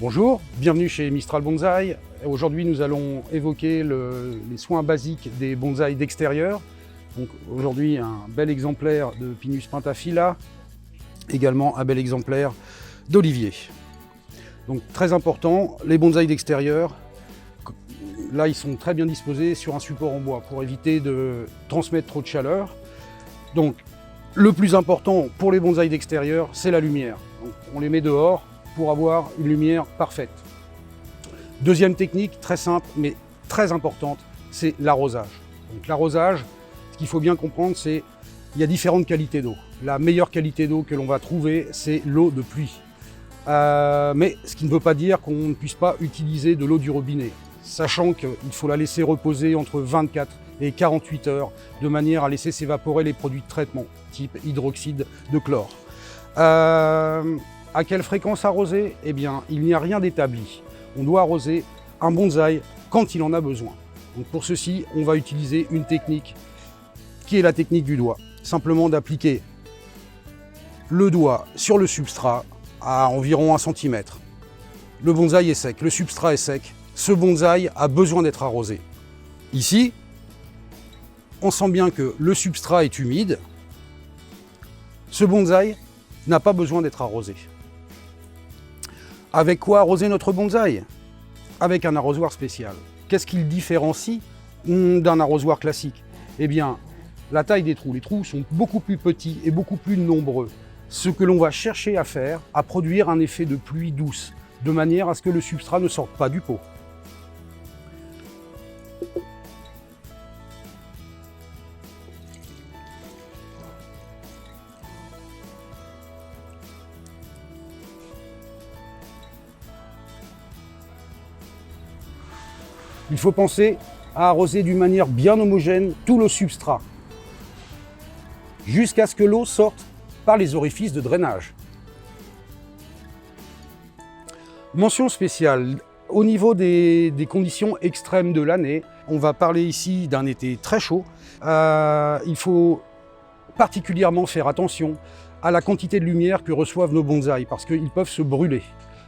Bonjour, bienvenue chez Mistral Bonsaï. Aujourd'hui, nous allons évoquer les soins basiques des bonsaïs d'extérieur. Donc aujourd'hui, un bel exemplaire de Pinus pentaphylla, également un bel exemplaire d'olivier. Donc très important, les bonsaïs d'extérieur, là ils sont très bien disposés sur un support en bois pour éviter de transmettre trop de chaleur. Donc le plus important pour les bonsaïs d'extérieur, c'est la lumière. Donc, on les met dehors pour avoir une lumière parfaite. Deuxième technique, très simple mais très importante, c'est l'arrosage. Donc l'arrosage, ce qu'il faut bien comprendre, c'est qu'il y a différentes qualités d'eau. La meilleure qualité d'eau que l'on va trouver, c'est l'eau de pluie. Mais ce qui ne veut pas dire qu'on ne puisse pas utiliser de l'eau du robinet, sachant qu'il faut la laisser reposer entre 24 et 48 heures, de manière à laisser s'évaporer les produits de traitement, type hydroxyde de chlore. À quelle fréquence arroser? Eh bien, il n'y a rien d'établi. On doit arroser un bonsaï quand il en a besoin. Donc pour ceci, on va utiliser une technique qui est la technique du doigt. Simplement d'appliquer le doigt sur le substrat à environ 1 cm. Le bonsaï est sec, le substrat est sec. Ce bonsaï a besoin d'être arrosé. Ici, on sent bien que le substrat est humide. Ce bonsaï n'a pas besoin d'être arrosé. Avec quoi arroser notre bonsaï? Avec un arrosoir spécial. Qu'est-ce qui le différencie d'un arrosoir classique? Eh bien, la taille des trous. Les trous sont beaucoup plus petits et beaucoup plus nombreux. Ce que l'on va chercher à faire, à produire un effet de pluie douce, de manière à ce que le substrat ne sorte pas du pot. Il faut penser à arroser d'une manière bien homogène tout le substrat, jusqu'à ce que l'eau sorte par les orifices de drainage. Mention spéciale, au niveau des conditions extrêmes de l'année, on va parler ici d'un été très chaud. Il faut particulièrement faire attention à la quantité de lumière que reçoivent nos bonsaïs, parce qu'ils peuvent se brûler.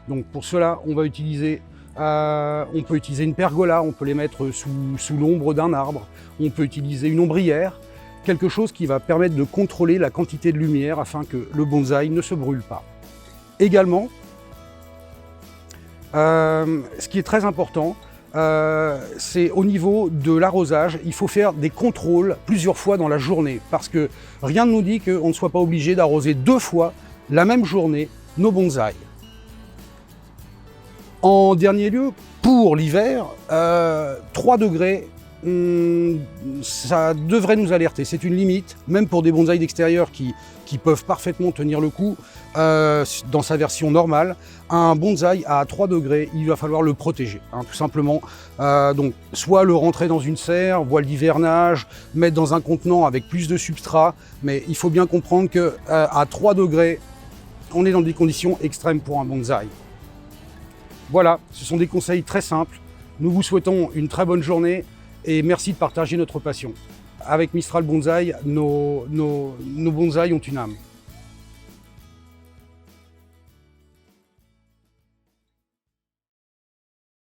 Donc pour cela, on va utiliser on peut utiliser une pergola, on peut les mettre sous l'ombre d'un arbre, on peut utiliser une ombrière, quelque chose qui va permettre de contrôler la quantité de lumière afin que le bonsaï ne se brûle pas. Également, ce qui est très important, c'est au niveau de l'arrosage, il faut faire des contrôles plusieurs fois dans la journée, parce que rien ne nous dit qu'on ne soit pas obligé d'arroser 2 fois la même journée nos bonsaïs. En dernier lieu, pour l'hiver, 3 degrés, ça devrait nous alerter. C'est une limite, même pour des bonsaïs d'extérieur qui peuvent parfaitement tenir le coup. Dans sa version normale, un bonsaï à 3 degrés, il va falloir le protéger, tout simplement. Donc, soit le rentrer dans une serre, voile d'hivernage, mettre dans un contenant avec plus de substrat, mais il faut bien comprendre qu'à 3 degrés, on est dans des conditions extrêmes pour un bonsaï. Voilà, ce sont des conseils très simples. Nous vous souhaitons une très bonne journée et merci de partager notre passion. Avec Mistral Bonsaï, nos bonsaïs ont une âme.